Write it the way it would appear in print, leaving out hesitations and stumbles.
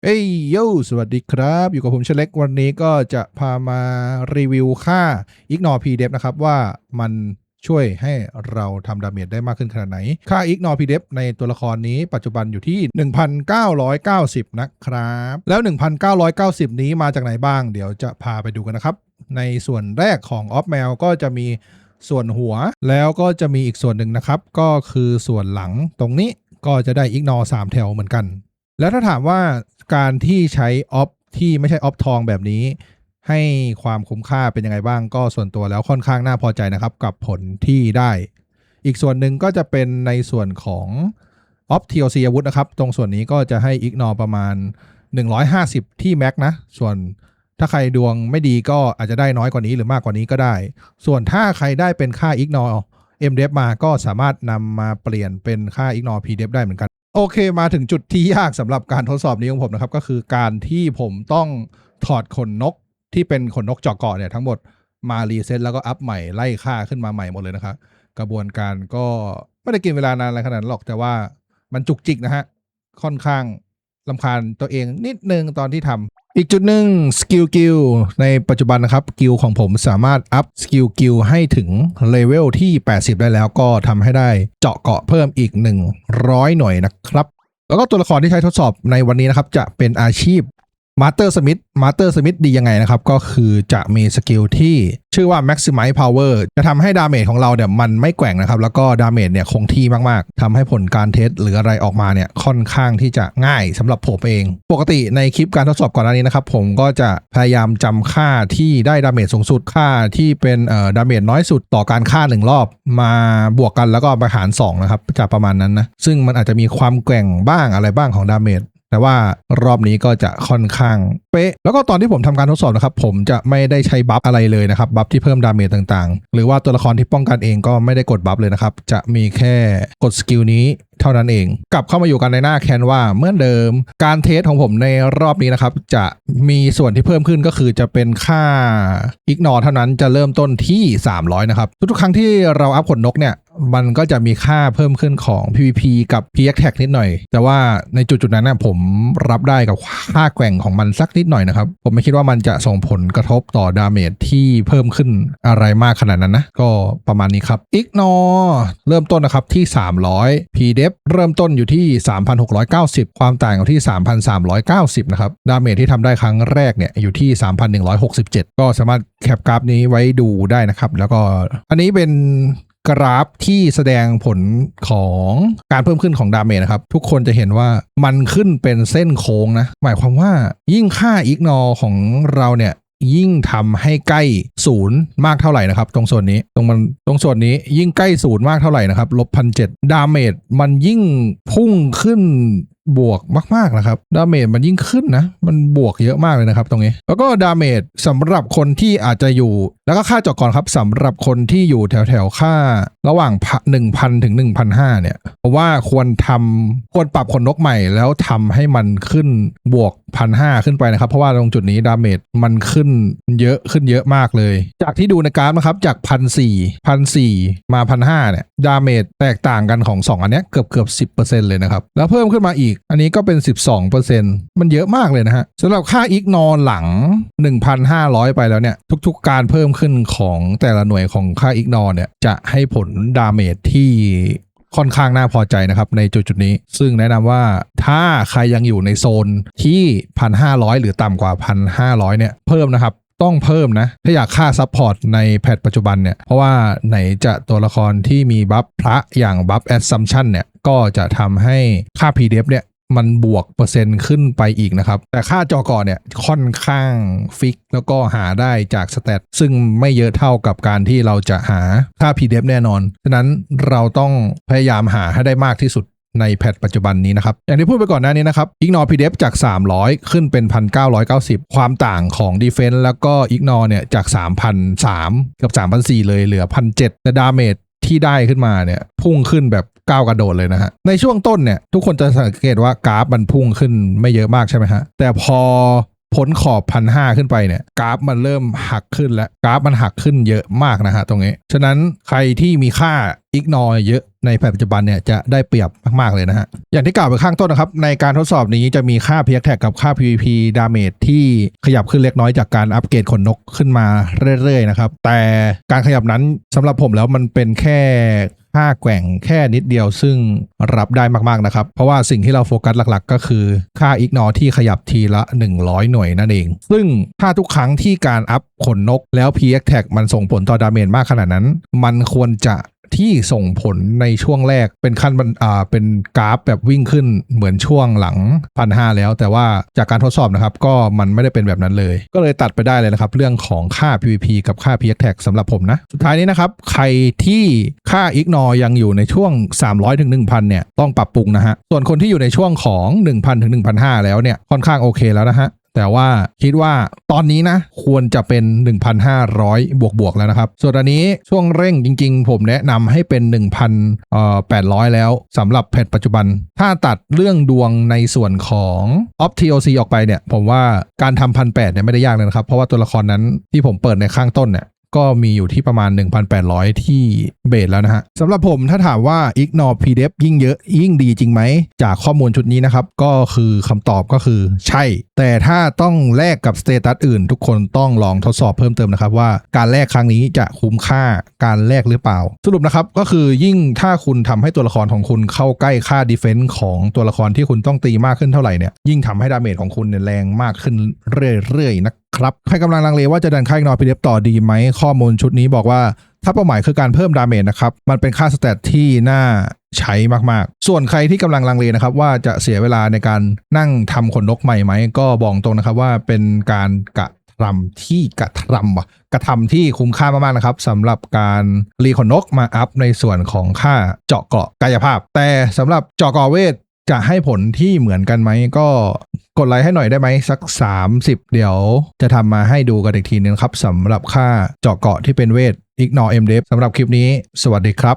เอ้ยโยสวัสดีครับอยู่กับผมเชเล็กวันนี้ก็จะพามารีวิวค่า Ignore PDEF นะครับว่ามันช่วยให้เราทำดาเมจได้มากขึ้นขนาดไหนค่า Ignore PDEF ในตัวละครนี้ปัจจุบันอยู่ที่ 1,990 นะครับแล้ว 1,990 นี้มาจากไหนบ้างเดี๋ยวจะพาไปดูกันนะครับในส่วนแรกของ Off Mail ก็จะมีส่วนหัวแล้วก็จะมีอีกส่วนหนึ่งนะครับก็คือส่วนหลังตรงนี้ก็จะได้ Ignore 3 แถวเหมือนกันแล้วถ้าถามว่าการที่ใช้ออฟที่ไม่ใช่ออฟทองแบบนี้ให้ความคุ้มค่าเป็นยังไงบ้างก็ส่วนตัวแล้วค่อนข้างน่าพอใจนะครับกับผลที่ได้อีกส่วนหนึ่งก็จะเป็นในส่วนของออฟ TLC อาวุธนะครับตรงส่วนนี้ก็จะให้อิกนอประมาณ150ที่แม็กนะส่วนถ้าใครดวงไม่ดีก็อาจจะได้น้อยกว่านี้หรือมากกว่านี้ก็ได้ส่วนถ้าใครได้เป็นค่าอิกนอMDEF มาก็สามารถนำมาเปลี่ยนเป็นค่า Ignore PDEF ได้เหมือนกันโอเคมาถึงจุดที่ยากสำหรับการทดสอบนี้ของผมนะครับก็คือการที่ผมต้องถอดขนนกที่เป็นขนนกเจาะเกาะเนี่ยทั้งหมดมารีเซ็ตแล้วก็อัพใหม่ไล่ค่าขึ้นมาใหม่หมดเลยนะครับกระบวนการก็ไม่ได้กินเวลานานอะไรขนาดนั้นหรอกแต่ว่ามันจุกจิกนะฮะค่อนข้างรำคาญตัวเองนิดนึงตอนที่ทำอีกจุดหนึ่งสกิลกิลในปัจจุบันนะครับกิลของผมสามารถอัพสกิลกิลให้ถึงเลเวลที่80ได้แล้วก็ทำให้ได้เจาะเกาะเพิ่มอีก100หน่วยนะครับแล้วก็ตัวละครที่ใช้ทดสอบในวันนี้นะครับจะเป็นอาชีพมาสเตอร์สมิธดียังไงนะครับก็คือจะมีสกิลที่ชื่อว่า Maximize Power จะทำให้ดาเมจของเราเนี่ยมันไม่แกว่งนะครับแล้วก็ดาเมจเนี่ยคงที่มากๆทำให้ผลการเทสหรืออะไรออกมาเนี่ยค่อนข้างที่จะง่ายสำหรับผมเองปกติในคลิปการทดสอบก่อนหน้านี้นะครับผมก็จะพยายามจำค่าที่ได้ดาเมจสูงสุดค่าที่เป็นดาเมจน้อยสุดต่อการฆ่า1รอบมาบวกกันแล้วก็ไปหาร2นะครับจะประมาณนั้นนะซึ่งมันอาจจะมีความแกว่งบ้างอะไรบ้างของดาเมจแต่ว่ารอบนี้ก็จะค่อนข้างเป๊ะแล้วก็ตอนที่ผมทำการทดสอบนะครับผมจะไม่ได้ใช้บัฟอะไรเลยนะครับบัฟที่เพิ่มดาเมจต่างๆหรือว่าตัวละครที่ป้องกันเองก็ไม่ได้กดบัฟเลยนะครับจะมีแค่กดสกิลนี้เท่านั้นเองกลับเข้ามาอยู่กันในหน้าแคนว่าเหมือนเดิมการเทสของผมในรอบนี้นะครับจะมีส่วนที่เพิ่มขึ้นก็คือจะเป็นค่า Ignore เท่านั้นจะเริ่มต้นที่300นะครับทุกๆครั้งที่เราอัพขนนกเนี่ยมันก็จะมีค่าเพิ่มขึ้นของ PVP กับ PX Tag นิดหน่อยแต่ว่าในจุดๆนั้นนะผมรับได้กับค่าแกว่งของมันสักนิดหน่อยนะครับผมไม่คิดว่ามันจะส่งผลกระทบต่อดาเมจที่เพิ่มขึ้นอะไรมากขนาดนั้นนะก็ประมาณนี้ครับ Ignore เริ่มต้นนะครับที่300 PDEF เริ่มต้นอยู่ที่ 3,690 ความต่างอยู่ที่ 3,390 นะครับดาเมจที่ทำได้ครั้งแรกเนี่ยอยู่ที่ 3,167 ก็สามารถแคปกราฟนี้ไว้ดูได้นะครับแล้วก็อันนี้เป็นกราฟที่แสดงผลของการเพิ่มขึ้นของดาเมจนะครับทุกคนจะเห็นว่ามันขึ้นเป็นเส้นโค้งนะหมายความว่ายิ่งค่า Ignore ของเราเนี่ยยิ่งทำให้ใกล้ศูนย์มากเท่าไหร่นะครับตรงส่วนนี้ตรงส่วนนี้ยิ่งใกล้ศูนย์มากเท่าไหร่นะครับ-1,700ดาเมจมันยิ่งพุ่งขึ้นบวกมากๆนะครับดาเมจมันยิ่งขึ้นนะมันบวกเยอะมากเลยนะครับตรงนี้แล้วก็ดาเมจสำหรับคนที่อาจจะอยู่แล้วก็ค่าเจาะก่อนครับสำหรับคนที่อยู่แถวค่าระหว่าง 1,000 ถึง 1,500 เนี่ยเพราะว่าควรปรับขนนกใหม่แล้วทำให้มันขึ้นบวก 1,500 ขึ้นไปนะครับเพราะว่าตรงจุดนี้ดาเมจมันขึ้นเยอะมากเลยจากที่ดูในกราฟนะครับจาก 1,400 มา 1,500 เนี่ยดาเมจแตกต่างกันของ2อันเนี้ยเกือบ 10% เลยนะครับแล้วเพิ่มขึ้นมาอีกอันนี้ก็เป็น 12% มันเยอะมากเลยนะฮะสำหรับค่า Ignore หลัง 1,500 ไปแล้วเนี่ยทุกๆการเพิ่มขึ้นของแต่ละหน่วยของค่า Ignore เนี่ยจะให้ผลดาเมจที่ค่อนข้างน่าพอใจนะครับในจุดนี้ซึ่งแนะนำว่าถ้าใครยังอยู่ในโซนที่ 1,500 หรือต่ำกว่า 1,500 เนี่ยเพิ่มนะครับต้องเพิ่มนะถ้าอยากค่าซัพพอร์ตในแพทปัจจุบันเนี่ยเพราะว่าไหนจะตัวละครที่มีบัฟพระอย่างบัฟ Assumption เนี่ยก็จะทำให้ค่า PDF เนี่ยมันบวกเปอร์เซ็นต์ขึ้นไปอีกนะครับแต่ค่าจอก่อนเนี่ยค่อนข้างฟิกแล้วก็หาได้จากสเตตซึ่งไม่เยอะเท่ากับการที่เราจะหาค่า PDF แน่นอนฉะนั้นเราต้องพยายามหาให้ได้มากที่สุดในแพทปัจจุบันนี้นะครับอย่างที่พูดไปก่อนหน้านี้นะครับ Ignore PDF จาก300ขึ้นเป็น 1,990 ความต่างของ Defense แล้วก็ Ignore เนี่ยจาก 3,300 กับ 3,400 เลยเหลือ 1,700 แต่ Damage ที่ได้ขึ้นมาเนี่ยพุ่งขึ้นแบบก้าวกระโดดเลยนะฮะในช่วงต้นเนี่ยทุกคนจะสังเกตว่ากราฟมันพุ่งขึ้นไม่เยอะมากใช่ไหมฮะแต่พอ พ้นขอบ 1,500 ขึ้นไปเนี่ยกราฟมันเริ่มหักขึ้นแล้วกราฟมันหักขึ้นเยอะมากนะฮะตรงนี้ฉะนั้นใครที่มีค่าอิกนอเยอะในแพทปัจจุบันเนี่ยจะได้เปรียบมากๆเลยนะฮะอย่างที่กล่าวไปข้างต้นนะครับในการทดสอบนี้จะมีค่า PX Tag กับค่า PVP Damage ที่ขยับขึ้นเล็กน้อยจากการอัปเกรดขนนกขึ้นมาเรื่อยๆนะครับแต่การขยับนั้นสำหรับผมแล้วมันเป็นแค่ค่าแกว่งแค่นิดเดียวซึ่งรับได้มากๆนะครับเพราะว่าสิ่งที่เราโฟกัสหลักๆก็คือค่าอิกนอที่ขยับทีละ100หน่วยนั่นเองซึ่งถ้าทุกครั้งที่การอัพขนนกแล้ว PX Tag มันส่งผลต่อดาเมจมากขนาดนั้นมันควรจะที่ส่งผลในช่วงแรกเป็นขั้นเป็นกราฟแบบวิ่งขึ้นเหมือนช่วงหลัง 1,500 แล้วแต่ว่าจากการทดสอบนะครับก็มันไม่ได้เป็นแบบนั้นเลยก็เลยตัดไปได้เลยนะครับเรื่องของค่า PVP กับค่า PX Tag สำหรับผมนะสุดท้ายนี้นะครับใครที่ค่า Ignore ยังอยู่ในช่วง 300 ถึง 1,000 เนี่ยต้องปรับปรุงนะฮะส่วนคนที่อยู่ในช่วงของ 1,000 ถึง 1,500 แล้วเนี่ยค่อนข้างโอเคแล้วนะฮะแต่ว่าคิดว่าตอนนี้นะควรจะเป็น 1,500 บวกแล้วนะครับส่วนอันนี้ช่วงเร่งจริงๆผมแนะนำให้เป็น 1,800 แล้วสำหรับแพทปัจจุบันถ้าตัดเรื่องดวงในส่วนของ OpTOC ออกไปเนี่ยผมว่าการทำ 1,800 เนี่ยไม่ได้ยากเลยนะครับเพราะว่าตัวละครนั้นที่ผมเปิดในข้างต้นเนี่ยก็มีอยู่ที่ประมาณ 1,800 ที่เบสแล้วนะฮะสำหรับผมถ้าถามว่า Ignore PDEF ยิ่งเยอะยิ่งดีจริงไหมจากข้อมูลชุดนี้นะครับก็คือคำตอบก็คือใช่แต่ถ้าต้องแลกกับสเตตัสอื่นทุกคนต้องลองทดสอบเพิ่มเติมนะครับว่าการแลกครั้งนี้จะคุ้มค่าการแลกหรือเปล่าสรุปนะครับก็คือยิ่งถ้าคุณทำให้ตัวละครของคุณเข้าใกล้ค่า Defense ของตัวละครที่คุณต้องตีมากขึ้นเท่าไหร่เนี่ยยิ่งทำให้ดาเมจของคุณเนี่ยแรงมากขึ้นเรื่อยๆนะครับใครกำลังลังเลว่าจะดันค่า Ignore PDEF ต่อดีไหมข้อมูลชุดนี้บอกว่าถ้าเป้าหมายคือการเพิ่มดาเมจนะครับมันเป็นค่าสแตทที่น่าใช้มากๆส่วนใครที่กำลังลังเลนะครับว่าจะเสียเวลาในการนั่งทำขนนกใหม่ไหมก็บอกตรงนะครับว่าเป็นการกระทำที่คุ้มค่ามากๆนะครับสำหรับการรีขนนกมาอัพในส่วนของค่าเจาะเกราะกายภาพแต่สำหรับเจาะเกราะเวทจะให้ผลที่เหมือนกันไหมก็กดไลค์ให้หน่อยได้ไหมสัก30เดี๋ยวจะทำมาให้ดูกันอีกทีนึงครับสำหรับค่าเจาะเกราะที่เป็นเวทIgnore MDF สำหรับคลิปนี้สวัสดีครับ